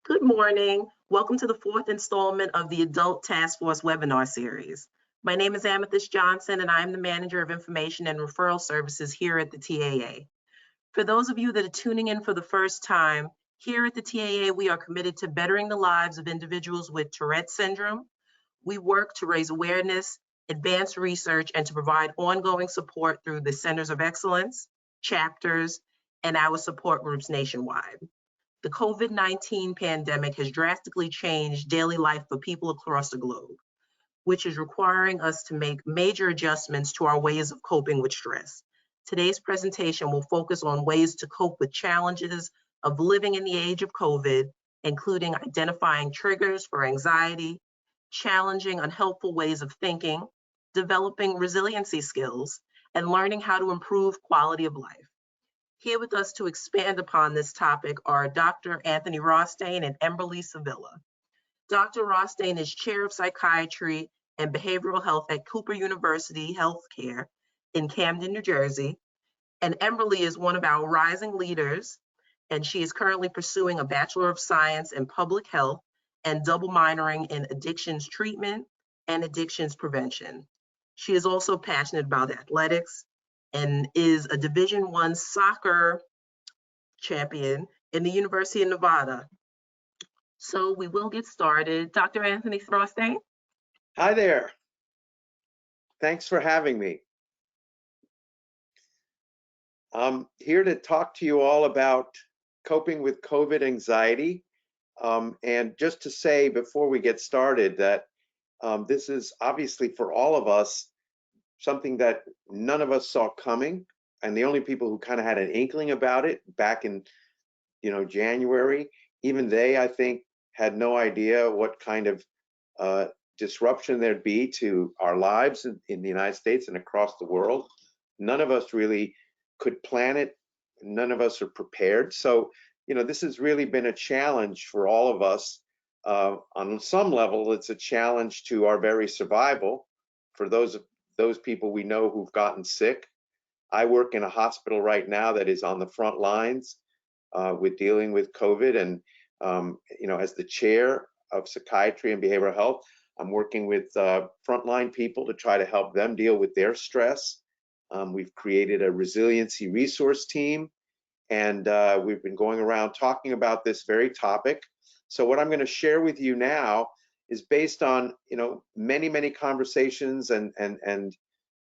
Good morning. Welcome to the fourth installment of the Adult Task Force webinar series. My name is Amethyst Johnson, and I'm the Manager of Information and Referral Services here at the TAA. For those of you that are tuning in for the first time, here at the TAA, we are committed to bettering the lives of individuals with Tourette syndrome. We work to raise awareness, advance research, and to provide ongoing support through the Centers of Excellence, chapters, and our support groups nationwide. The COVID-19 pandemic has drastically changed daily life for people across the globe, which is requiring us to make major adjustments to our ways of coping with stress. Today's presentation will focus on ways to cope with challenges of living in the age of COVID, including identifying triggers for anxiety, challenging unhelpful ways of thinking, developing resiliency skills, and learning how to improve quality of life. Here with us to expand upon this topic are Dr. Anthony Rostain and Emberly Sevilla. Dr. Rostain is Chair of Psychiatry and Behavioral Health at Cooper University Healthcare in Camden, New Jersey. And Emberly is one of our rising leaders, and she is currently pursuing a Bachelor of Science in Public Health and double minoring in addictions treatment and addictions prevention. She is also passionate about athletics and is a Division I soccer champion in the University of Nevada. So we will get started. Dr. Anthony Rostain. Hi there. Thanks for having me. I'm here to talk to you all about coping with COVID anxiety. And just to say before we get started that this is obviously for all of us something that none of us saw coming, and the only people who kind of had an inkling about it back in January, even they, I think, had no idea what kind of disruption there'd be to our lives in the United States and across the world. None of us really could plan it. None of us are prepared. So, this has really been a challenge for all of us. On some level, it's a challenge to our very survival for those people we know who've gotten sick. I work in a hospital right now that is on the front lines with dealing with COVID, and as the chair of psychiatry and behavioral health, I'm working with frontline people to try to help them deal with their stress. We've created a resiliency resource team, and we've been going around talking about this very topic. So what I'm going to share with you now is based on many conversations and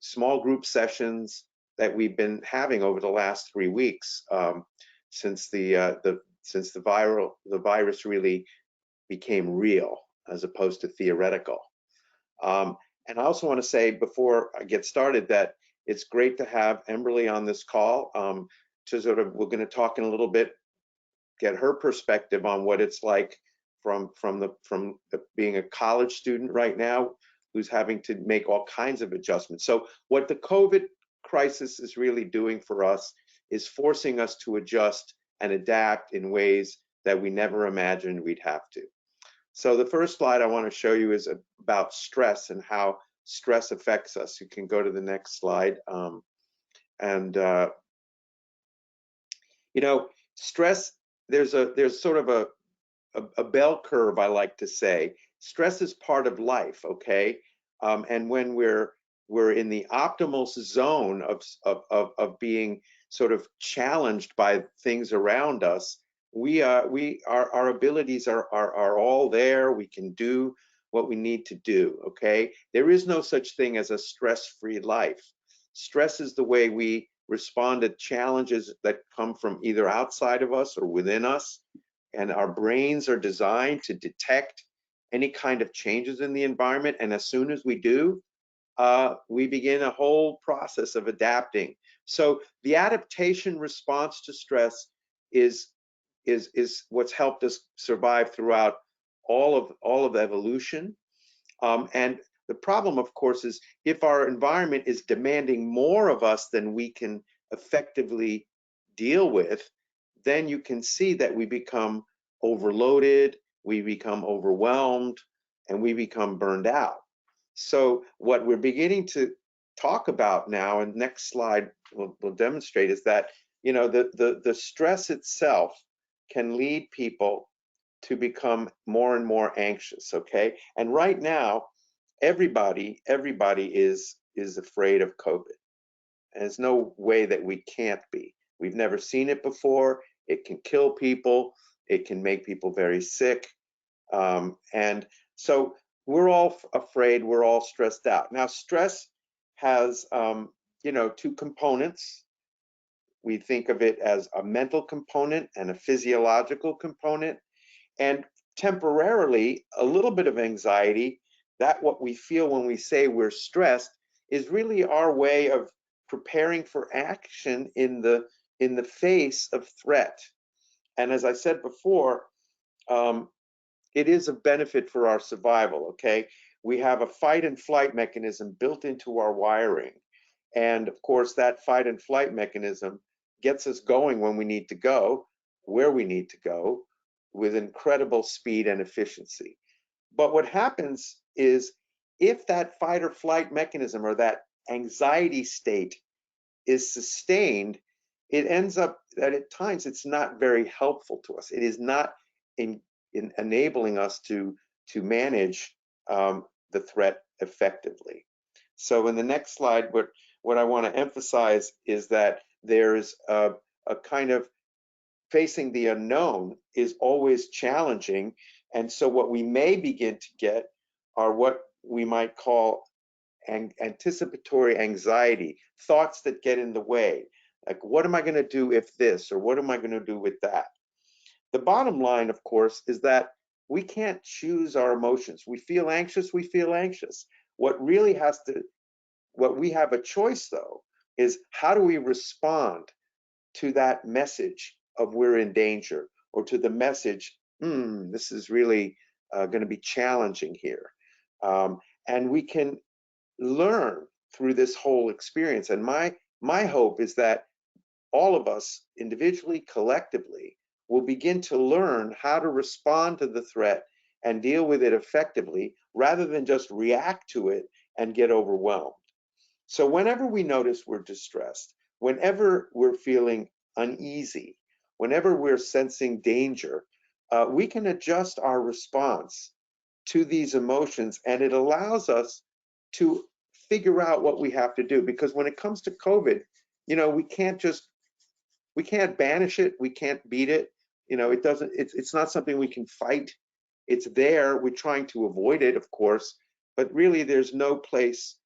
small group sessions that we've been having over the last 3 weeks since the virus really became real as opposed to theoretical. And I also want to say before I get started that it's great to have Emberly on this call we're going to talk in a little bit, get her perspective on what it's like from being a college student right now who's having to make all kinds of adjustments. So what the COVID crisis is really doing for us is forcing us to adjust and adapt in ways that we never imagined we'd have to. So the first slide I want to show you is about stress and how stress affects us. You can go to the next slide. Stress, there's sort of a bell curve, I like to say. Stress is part of life, okay? And when we're in the optimal zone of being sort of challenged by things around us, our abilities are all there. We can do what we need to do, okay? There is no such thing as a stress-free life. Stress is the way we respond to challenges that come from either outside of us or within us. And our brains are designed to detect any kind of changes in the environment. And as soon as we do, we begin a whole process of adapting. So the adaptation response to stress is what's helped us survive throughout all of evolution. And the problem, of course, is if our environment is demanding more of us than we can effectively deal with, then you can see that we become overloaded, we become overwhelmed, and we become burned out. So what we're beginning to talk about now, and next slide will demonstrate, is that the stress itself can lead people to become more and more anxious, okay? And right now, everybody is afraid of COVID. And there's no way that we can't be. We've never seen it before. It can kill people. It can make people very sick. And so we're all afraid. We're all stressed out. Now, stress has, two components. We think of it as a mental component and a physiological component. And temporarily, a little bit of anxiety, that what we feel when we say we're stressed, is really our way of preparing for action in the face of threat. And as I said before, it is a benefit for our survival, okay? We have a fight and flight mechanism built into our wiring. And of course, that fight and flight mechanism gets us going when we need to go, where we need to go, with incredible speed and efficiency. But what happens is, if that fight or flight mechanism or that anxiety state is sustained, it ends up that at times it's not very helpful to us. It is not in enabling us to manage the threat effectively. So in the next slide, what I want to emphasize is that there's a kind of facing the unknown is always challenging. And so what we may begin to get are what we might call anticipatory anxiety, thoughts that get in the way. Like, what am I going to do if this, or what am I going to do with that? The bottom line, of course, is that we can't choose our emotions. We feel anxious, we feel anxious. What we have a choice, though, is how do we respond to that message of we're in danger, or to the message, this is really going to be challenging here. And we can learn through this whole experience. And my hope is that all of us, individually, collectively, will begin to learn how to respond to the threat and deal with it effectively, rather than just react to it and get overwhelmed. So whenever we notice we're distressed, whenever we're feeling uneasy, whenever we're sensing danger, we can adjust our response to these emotions, and it allows us to figure out what we have to do. Because when it comes to COVID, we can't banish it, we can't beat it. It's not something we can fight. It's there. We're trying to avoid it, of course, but really there's no place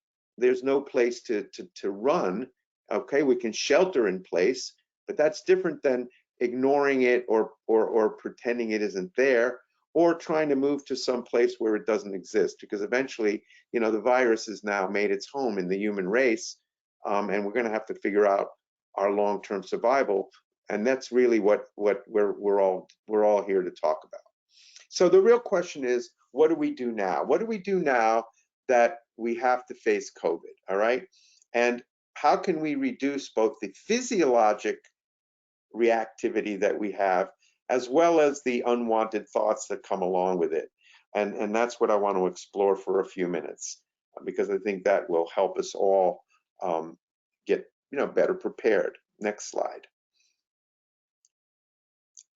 to run. Okay, we can shelter in place, but that's different than ignoring it or pretending it isn't there, or trying to move to some place where it doesn't exist, because eventually, the virus has now made its home in the human race, and we're going to have to figure out our long-term survival, and that's really what we're all here to talk about. So the real question is, what do we do now? What do we do now that we have to face COVID, all right? And how can we reduce both the physiologic reactivity that we have, as well as the unwanted thoughts that come along with it? And that's what I want to explore for a few minutes, because I think that will help us all get better prepared. Next slide.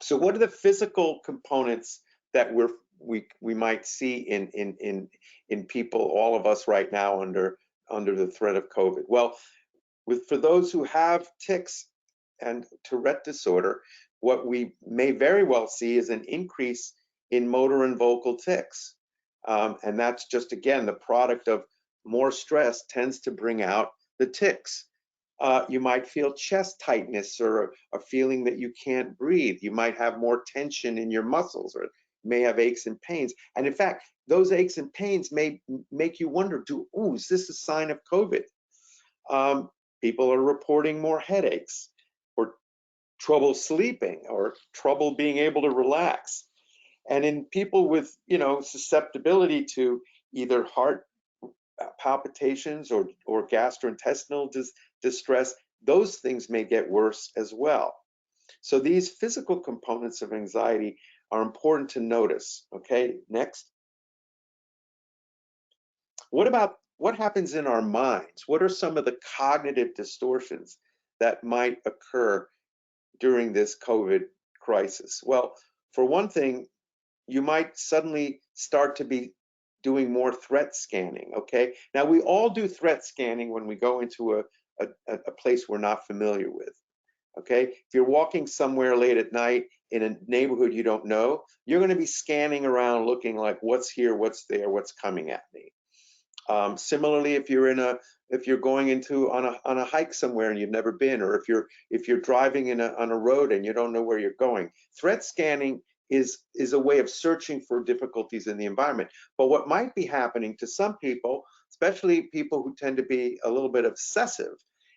So what are the physical components that we might see in people, all of us right now, under the threat of COVID? Well, for those who have tics and Tourette disorder, what we may very well see is an increase in motor and vocal tics. And that's just, again, the product of more stress tends to bring out the tics. You might feel chest tightness, or a feeling that you can't breathe. You might have more tension in your muscles, or may have aches and pains. And in fact, those aches and pains may make you wonder, is this a sign of COVID? People are reporting more headaches, or trouble sleeping, or trouble being able to relax. And in people with, susceptibility to either heart palpitations or gastrointestinal distress, those things may get worse as well. So these physical components of anxiety are important to notice. Okay, next. What happens in our minds? What are some of the cognitive distortions that might occur during this COVID crisis? Well, for one thing, you might suddenly start to be doing more threat scanning, okay? Now, we all do threat scanning when we go into a place we're not familiar with, okay? If you're walking somewhere late at night in a neighborhood you don't know, you're gonna be scanning around looking like, what's here, what's there, what's coming at me? Similarly, if you're going into on a hike somewhere and you've never been, or if you're driving on a road and you don't know where you're going, threat scanning is a way of searching for difficulties in the environment. But what might be happening to some people, especially people who tend to be a little bit obsessive,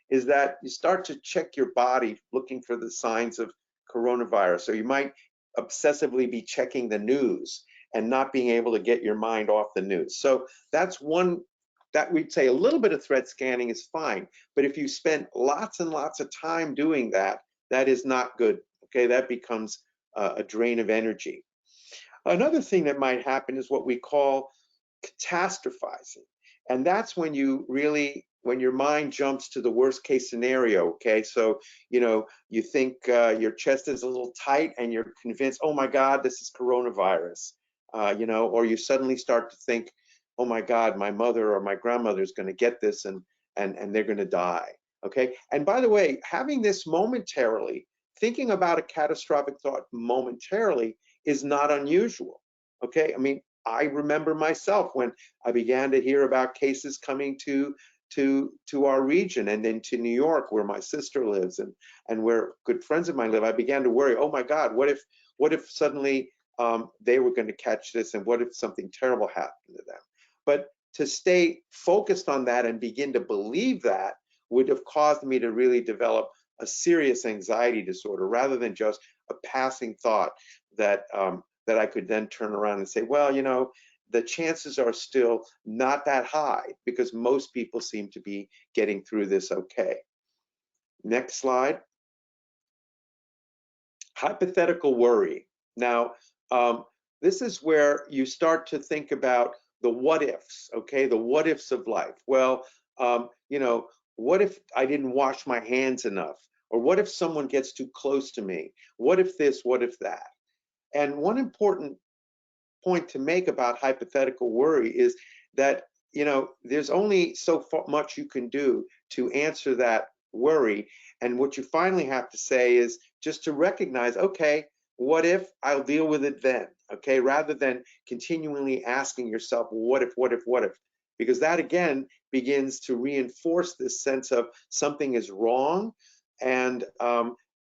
is that you start to check your body looking for the signs of coronavirus. So you might obsessively be checking the news and not being able to get your mind off the news. So that's one that we'd say a little bit of threat scanning is fine. But if you spend lots and lots of time doing that, that is not good. Okay, that becomes a drain of energy. Another thing that might happen is what we call catastrophizing. And that's when when your mind jumps to the worst case scenario, okay? So, you think your chest is a little tight and you're convinced, oh my God, this is coronavirus, or you suddenly start to think, oh my God, my mother or my grandmother is going to get this and they're going to die, okay? And by the way, having this momentarily, thinking about a catastrophic thought momentarily is not unusual, okay? I mean, I remember myself when I began to hear about cases coming to our region and then to New York, where my sister lives and where good friends of mine live. I began to worry, oh my God, what if suddenly they were going to catch this, and what if something terrible happened to them? But to stay focused on that and begin to believe that would have caused me to really develop a serious anxiety disorder, rather than just a passing thought that that I could then turn around and say, well, the chances are still not that high because most people seem to be getting through this okay. Next slide. Hypothetical worry. Now, this is where you start to think about the what ifs, okay? The what ifs of life. Well, what if I didn't wash my hands enough? Or what if someone gets too close to me? What if this, what if that? And one important point to make about hypothetical worry is that there's only so much you can do to answer that worry, and what you finally have to say is just to recognize, okay, what if? I'll deal with it then, okay, rather than continually asking yourself, what if, what if, what if? Because that again begins to reinforce this sense of something is wrong. And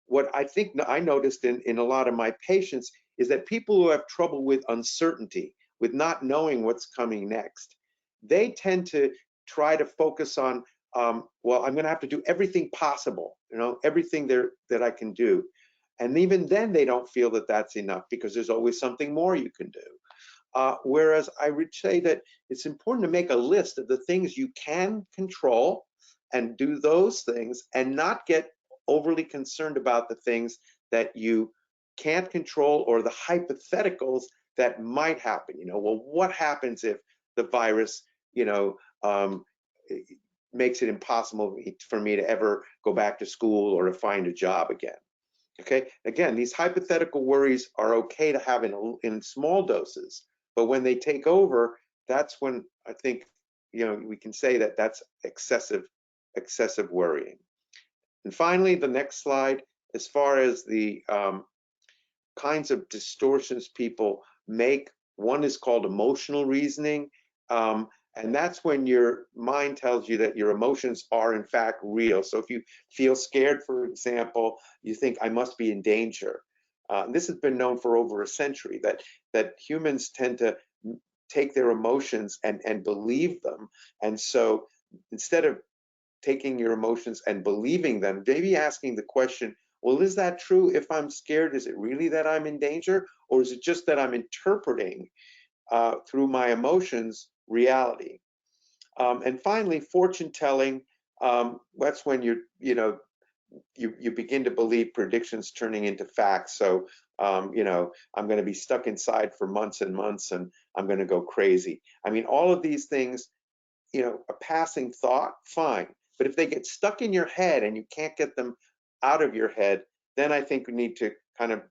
what I think I noticed in a lot of my patients is that people who have trouble with uncertainty, with not knowing what's coming next, they tend to try to focus on, well, I'm going to have to do everything possible, everything that I can do. And even then, they don't feel that that's enough because there's always something more you can do. Whereas I would say that it's important to make a list of the things you can control and do those things, and not get overly concerned about the things that you can't control or the hypotheticals that might happen. Well, what happens if the virus, makes it impossible for me to ever go back to school or to find a job again? Okay, again, these hypothetical worries are okay to have in small doses, but when they take over, that's when I think we can say that that's excessive worrying. And finally, the next slide, as far as the kinds of distortions people make, one is called emotional reasoning. And that's when your mind tells you that your emotions are in fact real. So if you feel scared, for example, you think I must be in danger. This has been known for over a century, that humans tend to take their emotions and believe them. And so instead of taking your emotions and believing them, maybe asking the question, well, is that true? If I'm scared, is it really that I'm in danger? Or is it just that I'm interpreting through my emotions reality? And finally, fortune telling. That's when you begin to believe predictions turning into facts. So I'm going to be stuck inside for months and months, and I'm going to go crazy. I mean, all of these things, a passing thought, fine. But if they get stuck in your head and you can't get them out of your head, then I think we need to kind of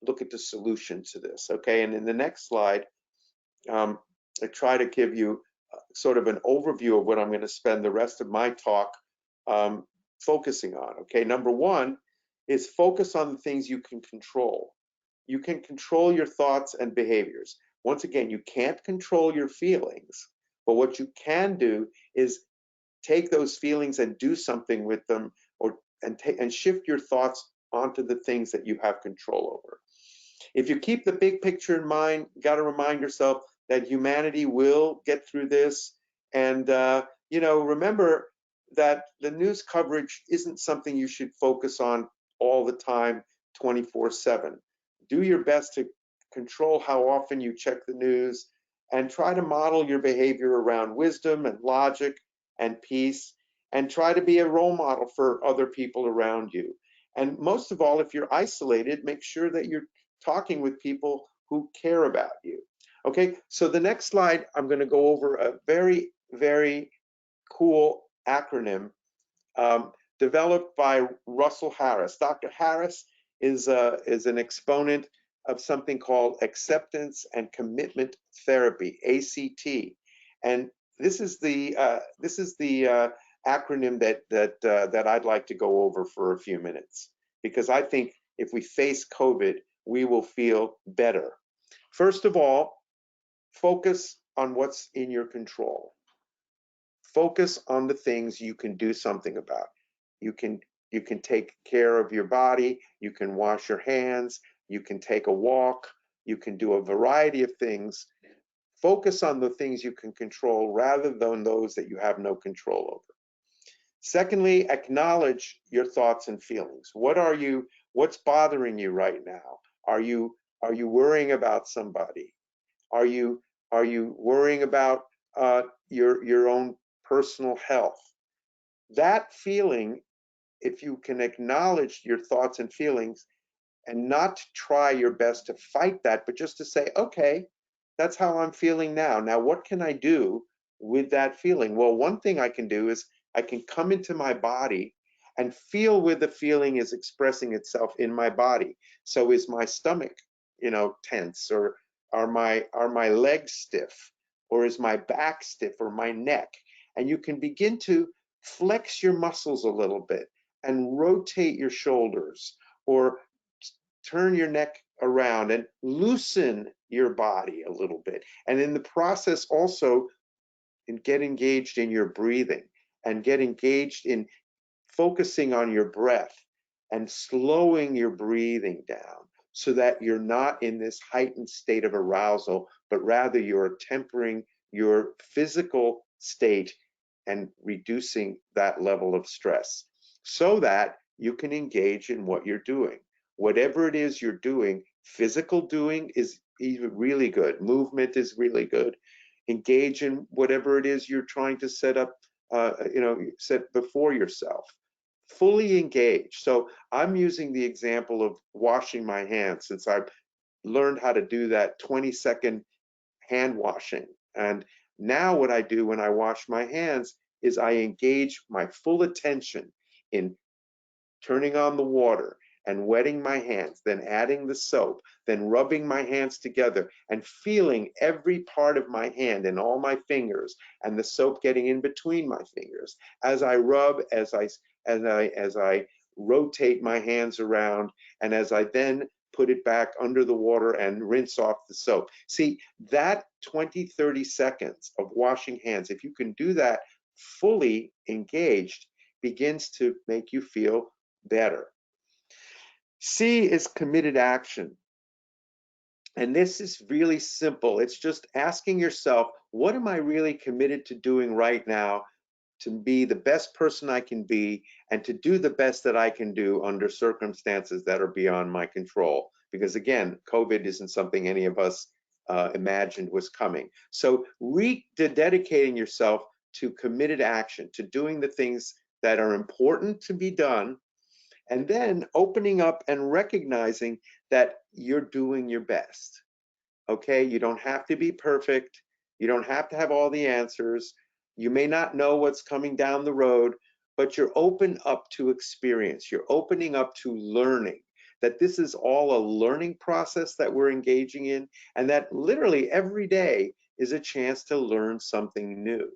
look at the solution to this, okay? And in the next slide, I try to give you sort of an overview of what I'm going to spend the rest of my talk focusing on, okay? Number one is focus on the things you can control. You can control your thoughts and behaviors. Once again, you can't control your feelings, but what you can do is take those feelings and do something with them, and shift your thoughts onto the things that you have control over. If you keep the big picture in mind, you got to remind yourself that humanity will get through this. And, remember that the news coverage isn't something you should focus on all the time, 24/7. Do your best to control how often you check the news and try to model your behavior around wisdom and logic and peace, and try to be a role model for other people around you. And most of all, if you're isolated, make sure that you're talking with people who care about you. Okay, so the next slide, I'm going to go over a very, very cool acronym developed by Russell Harris. Dr. Harris is an exponent of something called acceptance and commitment therapy, ACT, and this is the acronym that I'd like to go over for a few minutes, because I think if we face COVID, we will feel better. First of all, focus on what's in your control. Focus on the things you can do something about. You can take care of your body, you can wash your hands, you can take a walk, you can do a variety of things. Focus on the things you can control rather than those that you have no control over. Secondly, acknowledge your thoughts and feelings. What's bothering you right now? Are you worrying about somebody? Are you worrying about your own personal health? That feeling, if you can acknowledge your thoughts and feelings and not try your best to fight that, but just to say, okay, that's how I'm feeling now. Now, what can I do with that feeling? Well, one thing I can do is I can come into my body and feel where the feeling is expressing itself in my body. So is my stomach, tense, or are my legs stiff, or is my back stiff, or my neck? And you can begin to flex your muscles a little bit and rotate your shoulders, or turn your neck around and loosen your body a little bit. And in the process also, get engaged in your breathing and get engaged in focusing on your breath and slowing your breathing down, so that you're not in this heightened state of arousal, but rather you're tempering your physical state and reducing that level of stress, so that you can engage in what you're doing. Whatever it is you're doing, physical doing is really good. Movement is really good. Engage in whatever it is you're trying to set up, set before yourself. Fully engage. So I'm using the example of washing my hands, since I've learned how to do that 20-second hand washing. And now what I do when I wash my hands is I engage my full attention in turning on the water and wetting my hands, then adding the soap, then rubbing my hands together and feeling every part of my hand and all my fingers, and the soap getting in between my fingers as I rub, as I rotate my hands around, and as I then put it back under the water and rinse off the soap. See, that 20-30 seconds of washing hands, if you can do that fully engaged, begins to make you feel better. C is committed action. And this is really simple. It's just asking yourself, what am I really committed to doing right now to be the best person I can be, and to do the best that I can do under circumstances that are beyond my control? Because again, COVID isn't something any of us imagined was coming. So dedicating yourself to committed action, to doing the things that are important to be done, and then opening up and recognizing that you're doing your best. Okay, you don't have to be perfect. You don't have to have all the answers. You may not know what's coming down the road, but you're open up to experience. You're opening up to learning that this is all a learning process that we're engaging in, and that literally every day is a chance to learn something new.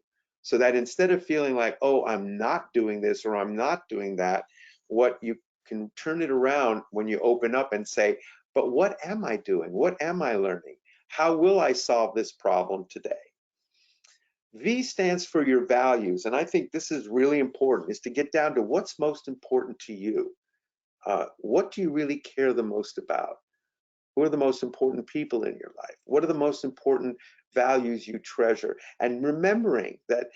So that instead of feeling like, oh, I'm not doing this or I'm not doing that, what you can turn it around when you open up and say, but what am I doing? What am I learning? How will I solve this problem today? V stands for your values, and I think this is really important, is to get down to what's most important to you. What do you really care the most about? Who are the most important people in your life? What are the most important values you treasure? And remembering that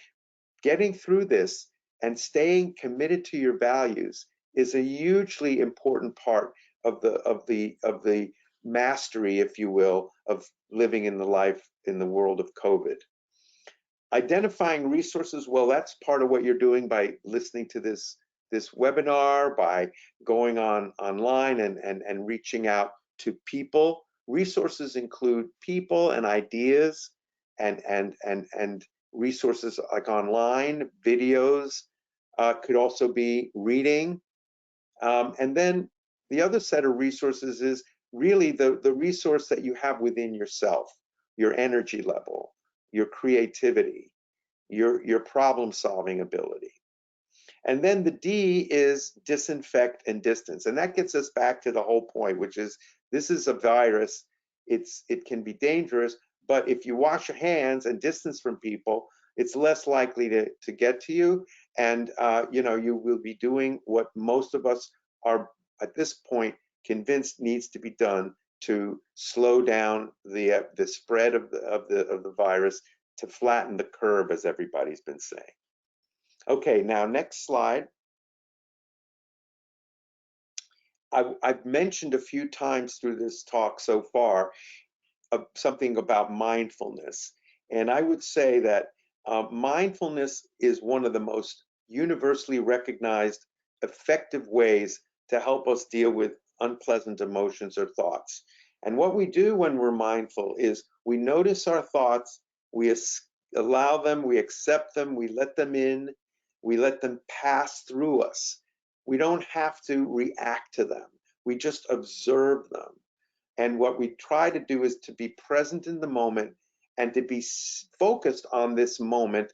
getting through this and staying committed to your values is a hugely important part of the mastery, if you will, of living in the life in the world of COVID. Identifying resources, well, that's part of what you're doing by listening to this webinar, by going online and reaching out to people. Resources include people and ideas and resources like online, videos, could also be reading. And then the other set of resources is really the resource that you have within yourself, your energy level, your creativity, your problem solving ability. And then the D is disinfect and distance. And that gets us back to the whole point, which is this is a virus. It can be dangerous, but if you wash your hands and distance from people, it's less likely to get to you. And you will be doing what most of us are at this point convinced needs to be done to slow down the spread of the virus, to flatten the curve, as everybody's been saying. Okay, now next slide. I've mentioned a few times through this talk so far something about mindfulness. And I would say that mindfulness is one of the most universally recognized effective ways to help us deal with unpleasant emotions or thoughts. And what we do when we're mindful is we notice our thoughts, we allow them, we accept them, we let them in, we let them pass through us. We don't have to react to them. We just observe them. And what we try to do is to be present in the moment and to be focused on this moment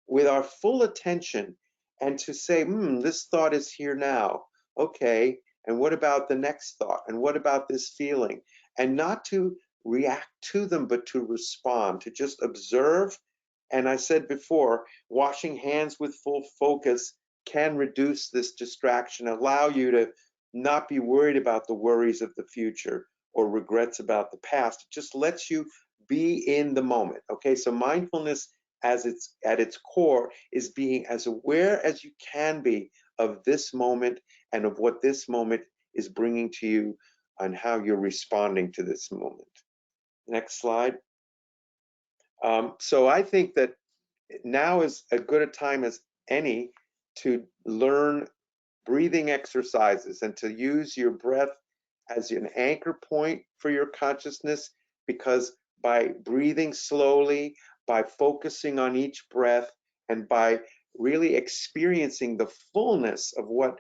with our full attention and to say, this thought is here now. Okay, and what about the next thought? And what about this feeling? And not to react to them, but to respond, to just observe. And I said before, washing hands with full focus can reduce this distraction, allow you to not be worried about the worries of the future or regrets about the past. It just lets you be in the moment. Okay, so mindfulness at its core is being as aware as you can be of this moment and of what this moment is bringing to you and how you're responding to this moment. Next slide. So I think that now is as good a time as any to learn breathing exercises and to use your breath as an anchor point for your consciousness, because by breathing slowly, by focusing on each breath, and by really experiencing the fullness of what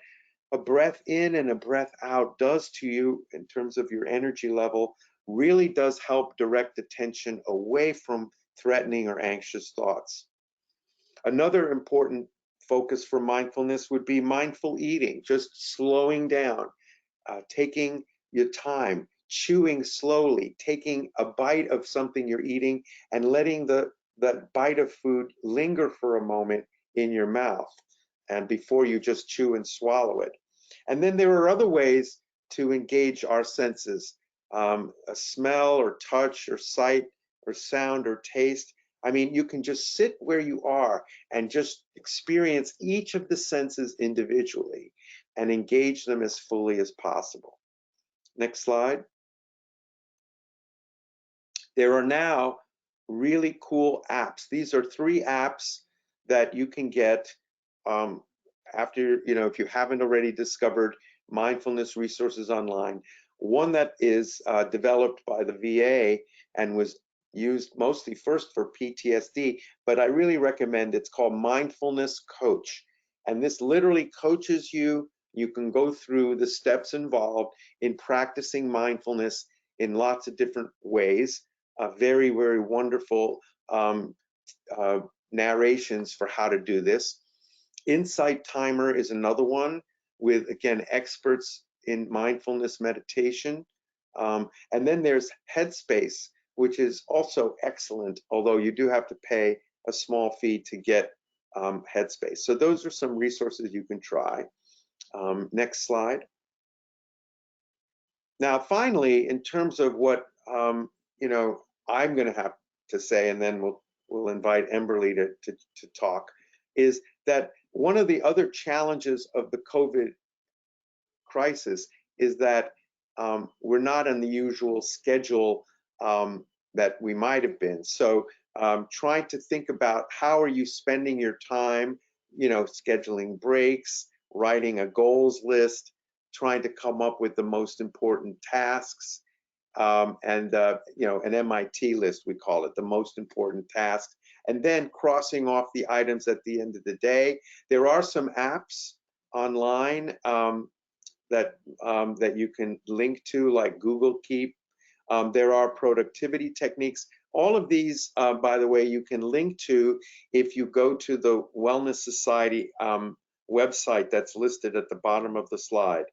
a breath in and a breath out does to you in terms of your energy level, really does help direct attention away from threatening or anxious thoughts. Another important focus for mindfulness would be mindful eating, just slowing down, taking your time, chewing slowly, taking a bite of something you're eating and letting that bite of food linger for a moment in your mouth and before you just chew and swallow it. And then there are other ways to engage our senses, a smell or touch or sight or sound or taste. I mean, you can just sit where you are and just experience each of the senses individually and engage them as fully as possible. Next slide. There are now really cool apps. These are 3 apps that you can get after, if you haven't already discovered mindfulness resources online. One that is developed by the VA and was used mostly first for PTSD, but I really recommend it's called Mindfulness Coach. And this literally coaches you You can go through the steps involved in practicing mindfulness in lots of different ways. Very, very wonderful narrations for how to do this. Insight Timer is another one with, again, experts in mindfulness meditation. And then there's Headspace, which is also excellent, although you do have to pay a small fee to get Headspace. So those are some resources you can try. Next slide. Now, finally, in terms of what you know, I'm going to have to say, and then we'll invite Emberly to talk, is that one of the other challenges of the COVID crisis is that we're not on the usual schedule that we might have been. So trying to think about how are you spending your time, you know, scheduling breaks, writing a goals list, trying to come up with the most important tasks, and you know, an MIT list, we call it, the most important tasks, and then crossing off the items at the end of the day. There are some apps online that you can link to, like Google Keep. There are productivity techniques. All of these, by the way, you can link to if you go to the Wellness Society website that's listed at the bottom of the slide.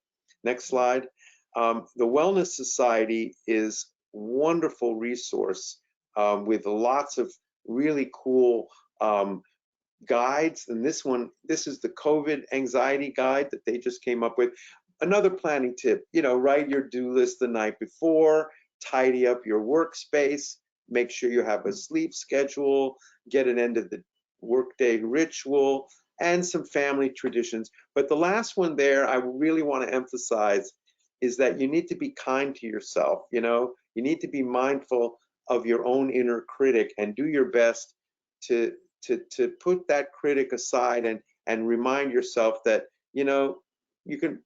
Next slide. The Wellness Society is a wonderful resource with lots of really cool guides. And this is the COVID anxiety guide that they just came up with. Another planning tip, you know, write your do list the night before, tidy up your workspace, make sure you have a sleep schedule, get an end of the workday ritual, and some family traditions. But the last one there I really want to emphasize is that you need to be kind to yourself. You know, you need to be mindful of your own inner critic and do your best to put that critic aside and remind yourself that, you know, you can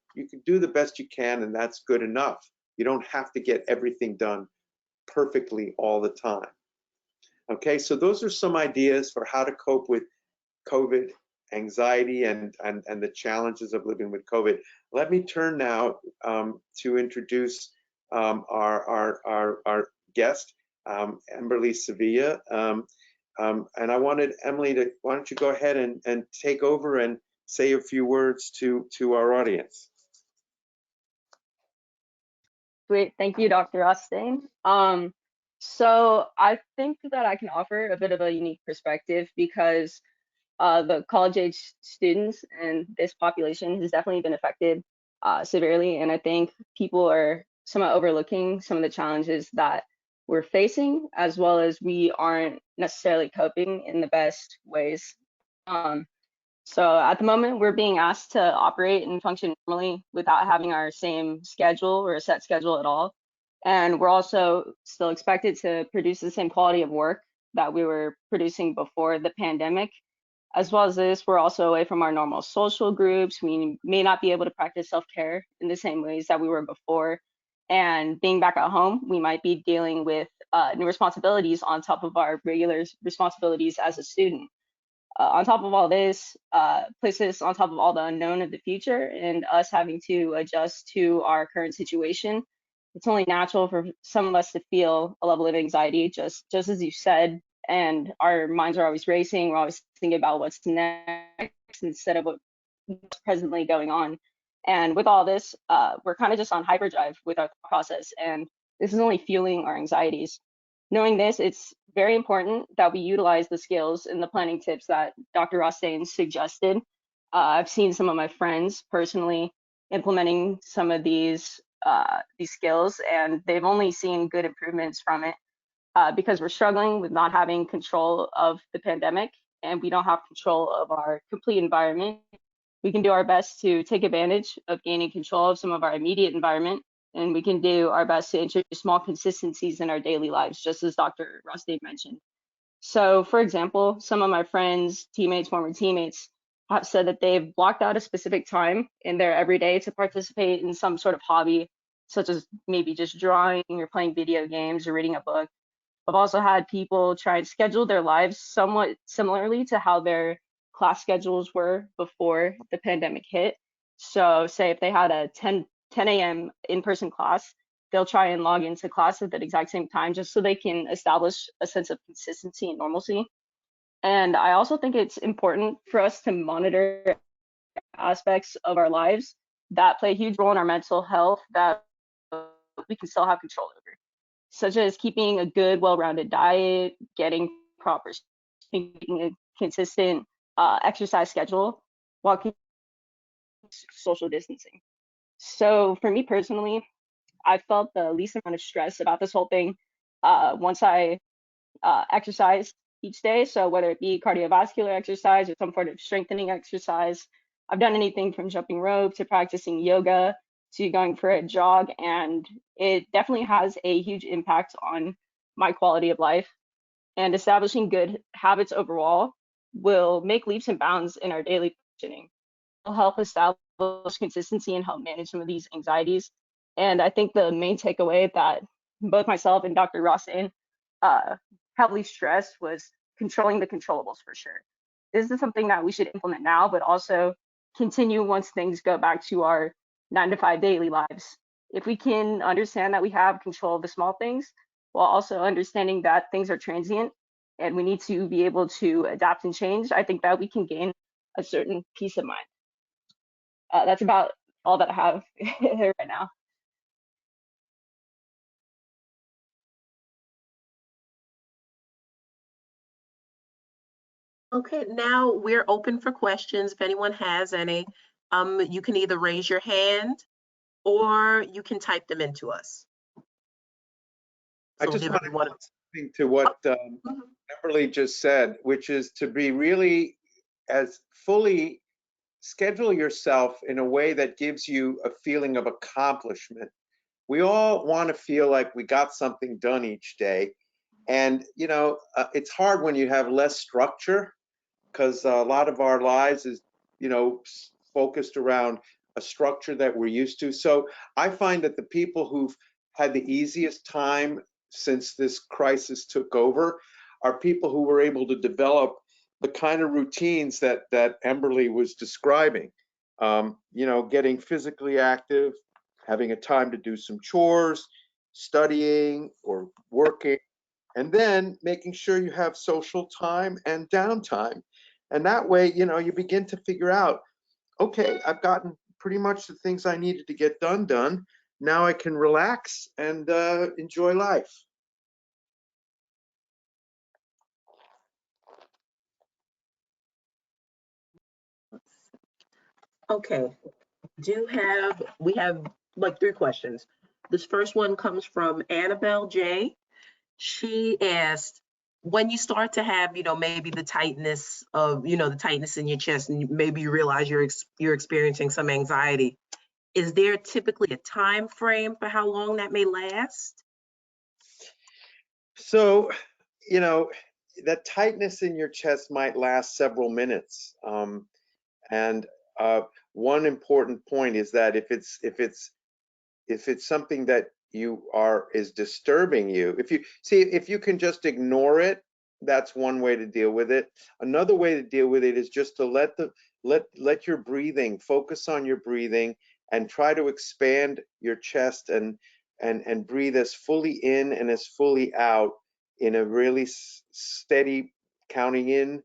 do the best you can, and that's good enough. You don't have to get everything done perfectly all the time. Okay, so those are some ideas for how to cope with COVID anxiety and the challenges of living with COVID. Let me turn now to introduce our guest, Emberly Sevilla. And I wanted Emily to, why don't you go ahead and take over and say a few words to our audience. Great, thank you, Dr. Rostain. So I think that I can offer a bit of a unique perspective because the college age students and this population has definitely been affected severely. And I think people are somewhat overlooking some of the challenges that we're facing, as well as we aren't necessarily coping in the best ways. So at the moment, we're being asked to operate and function normally without having our same schedule or a set schedule at all. And we're also still expected to produce the same quality of work that we were producing before the pandemic. As well as this, we're also away from our normal social groups. We may not be able to practice self-care in the same ways that we were before. And being back at home, we might be dealing with new responsibilities on top of our regular responsibilities as a student. On top of all this, places on top of all the unknown of the future and us having to adjust to our current situation, it's only natural for some of us to feel a level of anxiety, just as you said, and our minds are always racing. We're always thinking about what's next instead of what's presently going on. And with all this, we're kind of just on hyperdrive with our process, and this is only fueling our anxieties. Knowing this, it's very important that we utilize the skills and the planning tips that Dr. Rostain suggested. I've seen some of my friends personally implementing some of these skills, and they've only seen good improvements from it because we're struggling with not having control of the pandemic, and we don't have control of our complete environment. We can do our best to take advantage of gaining control of some of our immediate environment, and we can do our best to introduce small consistencies in our daily lives, just as Dr. Rostain mentioned. So, for example, some of my friends, teammates, former teammates have said that they've blocked out a specific time in their everyday to participate in some sort of hobby, such as maybe just drawing or playing video games or reading a book. I've also had people try and schedule their lives somewhat similarly to how their class schedules were before the pandemic hit. So say if they had a 10 a.m. in-person class, they'll try and log into class at that exact same time just so they can establish a sense of consistency and normalcy. And I also think it's important for us to monitor aspects of our lives that play a huge role in our mental health that we can still have control over, such as keeping a good, well-rounded diet, getting proper, making a consistent exercise schedule while keeping social distancing. So for me personally, I felt the least amount of stress about this whole thing once I exercise each day. So whether it be cardiovascular exercise or some sort of strengthening exercise, I've done anything from jumping rope to practicing yoga to going for a jog, and it definitely has a huge impact on my quality of life. And establishing good habits overall will make leaps and bounds in our daily functioning. It'll help establish consistency and help manage some of these anxieties. And I think the main takeaway that both myself and Dr. Rostain heavily stressed was controlling the controllables for sure. This is something that we should implement now, but also continue once things go back to our 9 to 5 daily lives. If we can understand that we have control of the small things, while also understanding that things are transient and we need to be able to adapt and change, I think that we can gain a certain peace of mind. That's about all that I have right now. Okay, now we're open for questions. If anyone has any, you can either raise your hand or you can type them into us. I So we'll just give want to everyone. add something to what Mhm. Emberly just said, which is to be really as fully schedule yourself in a way that gives you a feeling of accomplishment. We all want to feel like we got something done each day. And, it's hard when you have less structure because a lot of our lives is, focused around a structure that we're used to. So I find that the people who've had the easiest time since this crisis took over are people who were able to develop the kind of routines that Emberly was describing. Getting physically active, having a time to do some chores, studying or working, and then making sure you have social time and downtime. And that way, you begin to figure out, okay, I've gotten pretty much the things I needed to get done. Now I can relax and enjoy life. Okay, we have like 3 questions. This first one comes from Annabel J. She asked, when you start to have, maybe the tightness in your chest, and maybe you realize you're experiencing some anxiety, is there typically a time frame for how long that may last? So, you know, that tightness in your chest might last several minutes. And one important point is that if it's something that is disturbing you, if you can just ignore it, that's one way to deal with it. Another way to deal with it is just to let your breathing, focus on your breathing, and try to expand your chest and breathe as fully in and as fully out in a really steady, counting in,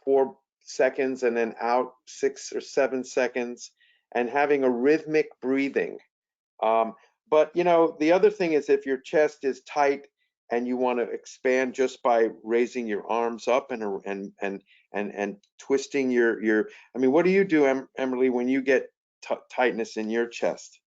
4 seconds, and then out 6 or 7 seconds, and having a rhythmic breathing. But the other thing is, if your chest is tight and you want to expand just by raising your arms up and twisting your. I mean, what do you do, Emberly, when you get tightness in your chest?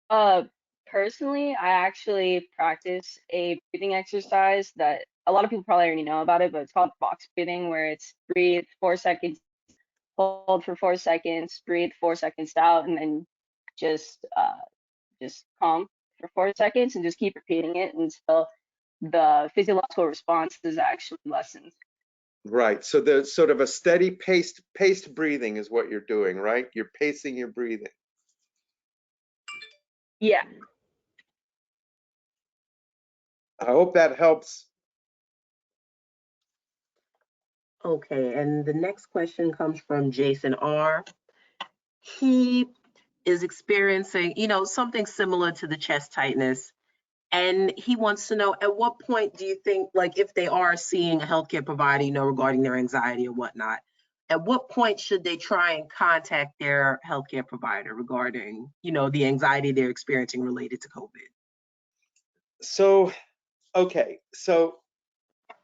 Uh, Personally, I actually practice a breathing exercise that a lot of people probably already know about it, but it's called box breathing, where it's breathe 4 seconds, hold for 4 seconds, breathe 4 seconds out, and then just calm for 4 seconds and just keep repeating it until the physiological response is actually lessened. Right. So the sort of a steady paced breathing is what you're doing, right? You're pacing your breathing. Yeah. I hope that helps. Okay, and the next question comes from Jason R. He is experiencing, something similar to the chest tightness. And he wants to know, at what point do you think, like if they are seeing a healthcare provider, regarding their anxiety or whatnot, at what point should they try and contact their healthcare provider regarding, the anxiety they're experiencing related to COVID? So, okay, so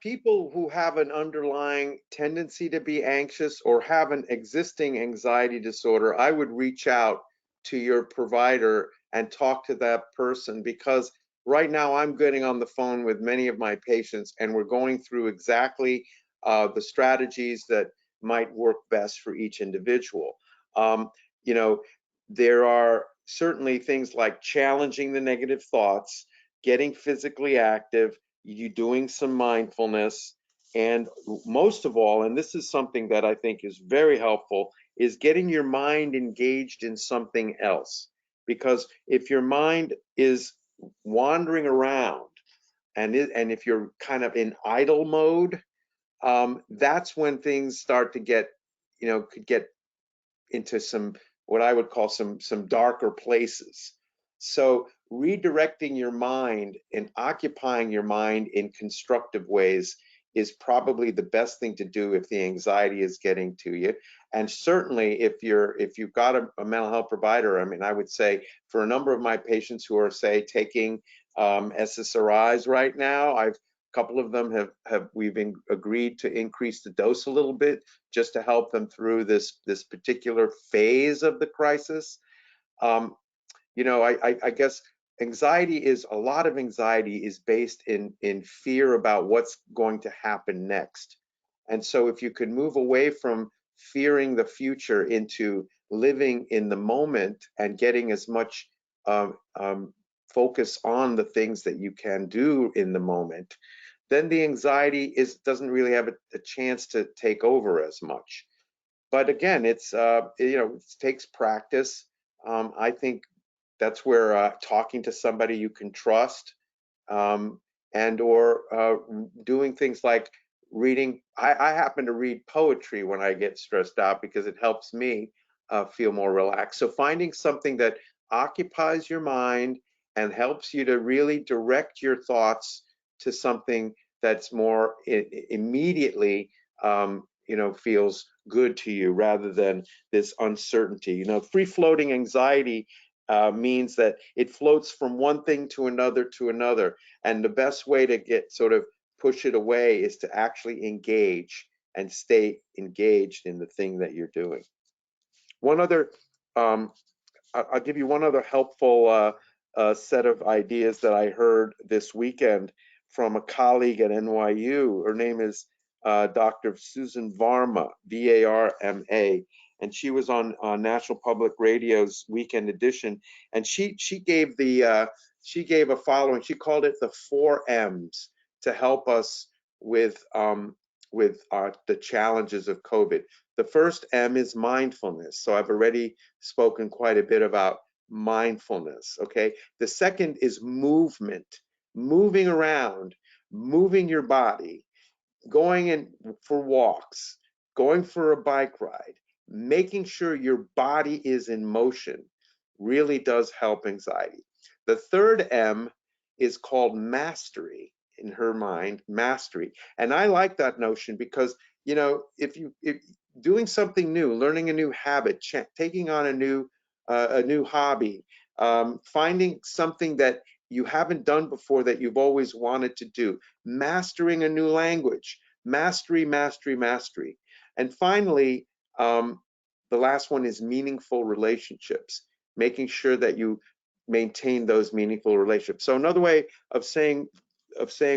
people who have an underlying tendency to be anxious or have an existing anxiety disorder, I would reach out to your provider and talk to that person, because right now I'm getting on the phone with many of my patients and we're going through exactly the strategies that might work best for each individual. Um, you know, there are certainly things like challenging the negative thoughts, getting physically active, you doing some mindfulness, and most of all, and this is something that I think is very helpful, is getting your mind engaged in something else. Because if your mind is wandering around and if you're kind of in idle mode, that's when things start to get, could get into some, what I would call some darker places. So redirecting your mind and occupying your mind in constructive ways is probably the best thing to do if the anxiety is getting to you. And certainly if you've got a mental health provider, I mean, I would say for a number of my patients who are, say, taking SSRIs right now, a couple of them we've agreed to increase the dose a little bit just to help them through this particular phase of the crisis. I guess a lot of anxiety is based in fear about what's going to happen next. And so if you can move away from fearing the future into living in the moment and getting as much focus on the things that you can do in the moment, then the anxiety doesn't really have a chance to take over as much. But again, it takes practice. I think that's where talking to somebody you can trust, and or doing things like reading. I happen to read poetry when I get stressed out because it helps me feel more relaxed. So finding something that occupies your mind and helps you to really direct your thoughts to something that's more immediately, feels good to you rather than this uncertainty. Free floating anxiety means that it floats from one thing to another. And the best way to push it away is to actually engage and stay engaged in the thing that you're doing. One other, I'll give you one other helpful set of ideas that I heard this weekend from a colleague at NYU. Her name is Dr. Susan Varma, V-A-R-M-A, and she was on National Public Radio's Weekend Edition, and she gave a following. She called it the 4 M's to help us with the challenges of COVID. The first M is mindfulness. So I've already spoken quite a bit about mindfulness. Okay. The second is movement, moving around, moving your body, going in for walks, going for a bike ride, making sure your body is in motion really does help anxiety. The third M is called mastery. In her mind, mastery. And I like that notion because, if doing something new, learning a new habit, taking on a new hobby, finding something that you haven't done before that you've always wanted to do, mastering a new language, mastery, mastery, mastery. And finally, the last one is meaningful relationships, making sure that you maintain those meaningful relationships. So another way of saying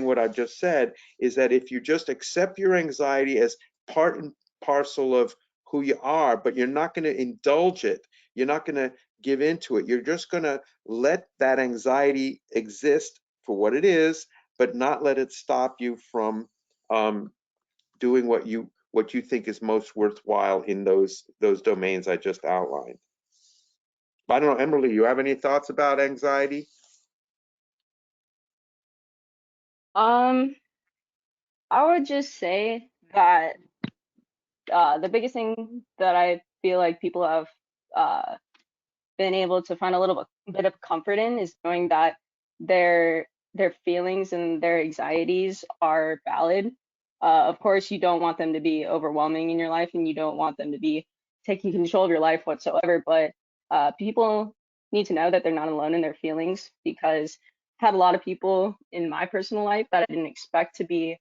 what I've just said is that if you just accept your anxiety as part and parcel of who you are, but you're not going to indulge it, you're not going to give into it, you're just going to let that anxiety exist for what it is, but not let it stop you from doing what you think is most worthwhile in those domains I just outlined. I don't know, Emberly, you have any thoughts about anxiety? I would just say that the biggest thing that I feel like people have been able to find a little bit of comfort in is knowing that their feelings and their anxieties are valid. Of course, you don't want them to be overwhelming in your life, and you don't want them to be taking control of your life whatsoever. But people need to know that they're not alone in their feelings, because I had a lot of people in my personal life that I didn't expect to be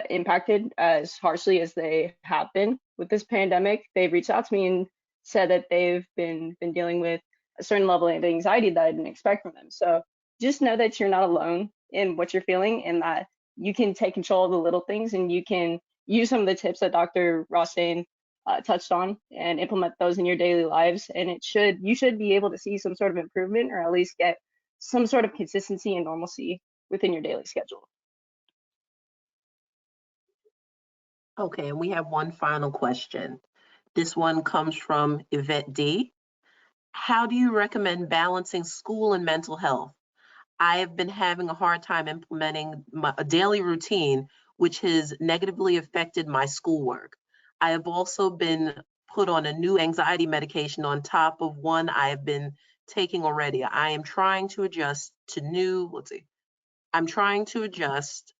impacted as harshly as they have been with this pandemic. They've reached out to me and said that they've been dealing with a certain level of anxiety that I didn't expect from them. So just know that you're not alone in what you're feeling, and that you can take control of the little things, and you can use some of the tips that Dr. Rostain touched on and implement those in your daily lives. And you should be able to see some sort of improvement, or at least get some sort of consistency and normalcy within your daily schedule. Okay, and we have one final question. This one comes from Yvette D. How do you recommend balancing school and mental health? I have been having a hard time implementing a daily routine, which has negatively affected my schoolwork. I have also been put on a new anxiety medication on top of one I have been taking already. I am trying to adjust to new, I'm trying to adjust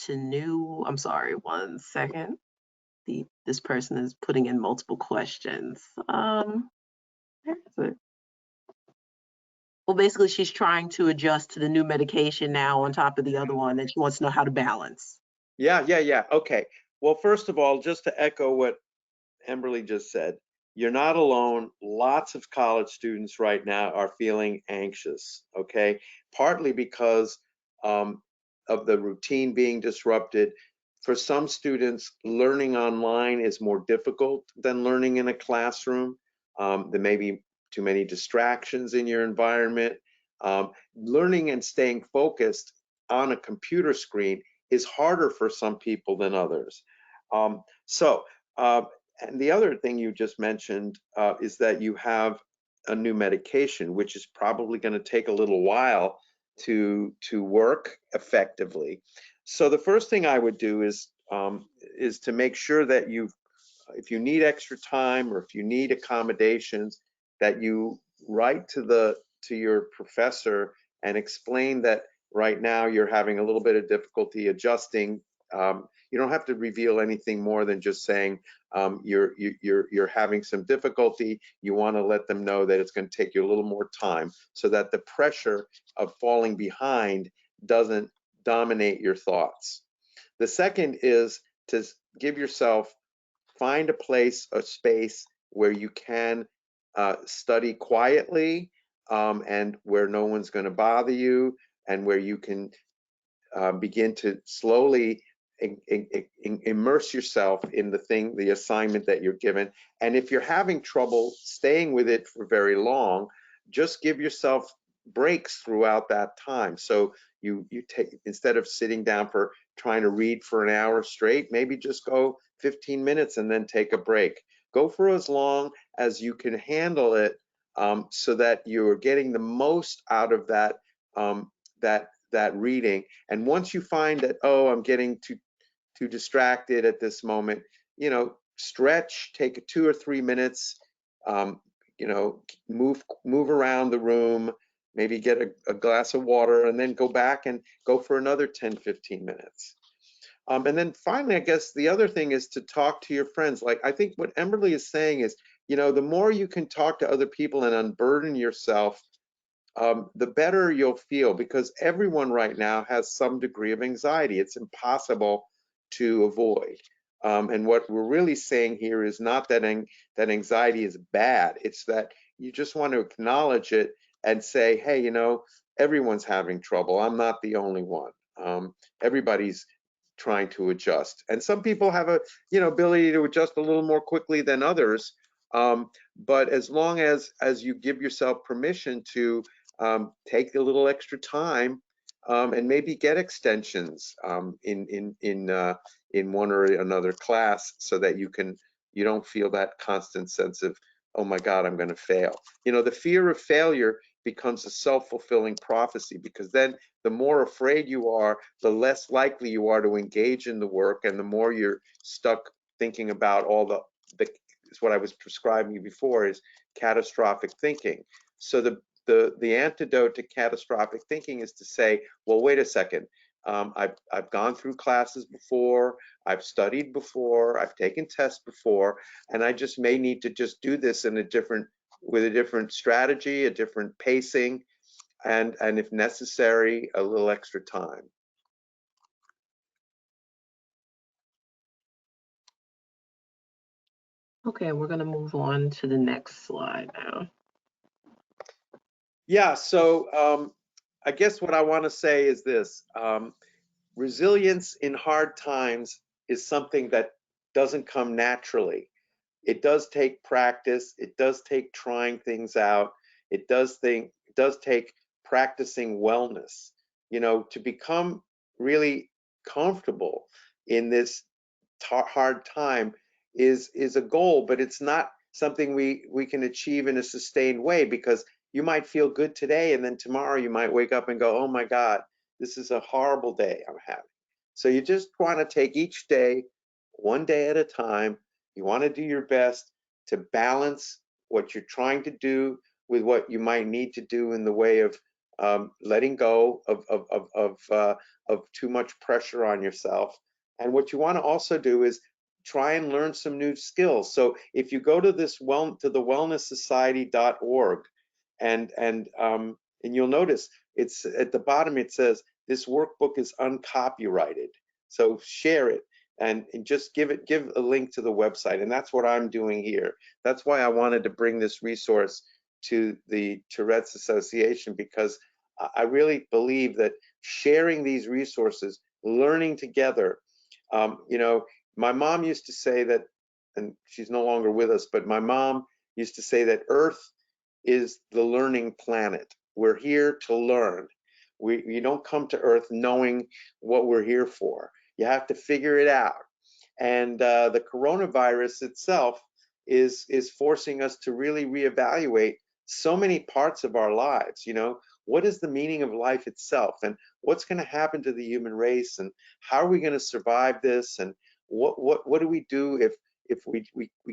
to new, I'm sorry, one second. This person is putting in multiple questions. Where is it? Well, basically, she's trying to adjust to the new medication now on top of the other one, and she wants to know how to balance. Yeah. Okay. Well, first of all, just to echo what Emberly just said, you're not alone. Lots of college students right now are feeling anxious, okay? Partly because of the routine being disrupted. For some students, learning online is more difficult than learning in a classroom. There may be too many distractions in your environment. Learning and staying focused on a computer screen is harder for some people than others. So, and the other thing you just mentioned is that you have a new medication, which is probably going to take a little while to work effectively. So the first thing I would do is to make sure that if you need extra time or if you need accommodations, that you write to your professor and explain that right now you're having a little bit of difficulty adjusting. You don't have to reveal anything more than just saying you're having some difficulty. You want to let them know that it's going to take you a little more time, so that the pressure of falling behind doesn't dominate your thoughts. The second is to give yourself, find a place, a space where you can study quietly, and where no one's going to bother you, and where you can begin to slowly immerse yourself in the assignment that you're given. And if you're having trouble staying with it for very long, just give yourself breaks throughout that time. So you take, instead of sitting down for trying to read for an hour straight, maybe just go 15 minutes and then take a break. Go for as long as you can handle it, so that you're getting the most out of that that reading. And once you find that, oh, I'm getting too distracted at this moment, stretch, take 2 or 3 minutes, move around the room, maybe get a glass of water, and then go back and go for another 10-15 minutes. And then finally, I guess the other thing is to talk to your friends. Like, I think what Emberly is saying is, the more you can talk to other people and unburden yourself, the better you'll feel, because everyone right now has some degree of anxiety. It's impossible to avoid. And what we're really saying here is not that anxiety is bad. It's that you just want to acknowledge it and say, hey, everyone's having trouble. I'm not the only one. Everybody's trying to adjust. And some people have a ability to adjust a little more quickly than others. But as long as you give yourself permission to take a little extra time, and maybe get extensions in one or another class, so that you don't feel that constant sense of, oh my God, I'm going to fail. The fear of failure becomes a self-fulfilling prophecy, because then the more afraid you are, the less likely you are to engage in the work, and the more you're stuck thinking about all the is what I was prescribing you before, is catastrophic thinking. So the antidote to catastrophic thinking is to say, well, wait a second. I've gone through classes before, I've studied before, I've taken tests before, and I just may need to just do this in with a different strategy, a different pacing, and if necessary, a little extra time. Okay, we're going to move on to the next slide now. Yeah, so I guess what I want to say is this. Resilience in hard times is something that doesn't come naturally. It does take practice. It does take trying things out. It does take practicing wellness, you know, to become really comfortable in this hard time is a goal, but it's not something we can achieve in a sustained way, because you might feel good today and then tomorrow you might wake up and go, oh my God, this is a horrible day I'm having. So you just want to take each day, one day at a time. You want to do your best to balance what you're trying to do with what you might need to do in the way of letting go of too much pressure on yourself. And what you want to also do is try and learn some new skills. So if you go to the wellnesssociety.org, and you'll notice it's at the bottom, it says this workbook is uncopyrighted. So share it and just give a link to the website. And that's what I'm doing here. That's why I wanted to bring this resource to the Tourette's Association, because I really believe that sharing these resources, learning together, you know, my mom used to say that, and she's no longer with us, but my mom used to say that Earth is the learning planet. We're here to learn. You don't come to Earth knowing what we're here for. You have to figure it out. And the coronavirus itself is forcing us to really reevaluate so many parts of our lives. You know, what is the meaning of life itself, and what's going to happen to the human race, and how are we going to survive this, and what do we do if we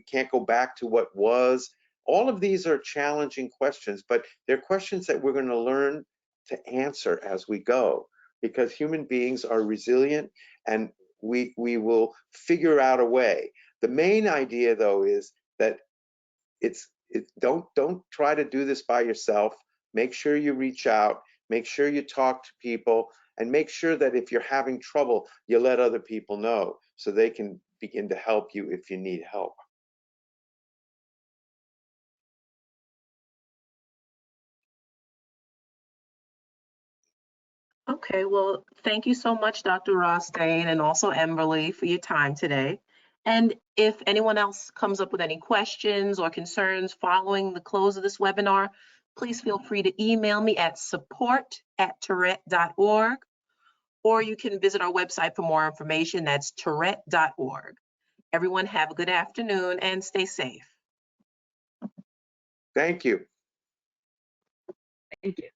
can't go back to what was? All of these are challenging questions, but they're questions that we're going to learn to answer as we go, because human beings are resilient, and we will figure out a way. The main idea, though, is that don't try to do this by yourself. Make sure you reach out, make sure you talk to people, and make sure that if you're having trouble, you let other people know so they can begin to help you if you need help. Okay, well, thank you so much, Dr. Rostain, and also Emberly, for your time today. And if anyone else comes up with any questions or concerns following the close of this webinar, please feel free to email me at support@tourette.org, or you can visit our website for more information. That's tourette.org. Everyone have a good afternoon and stay safe. Thank you. Thank you.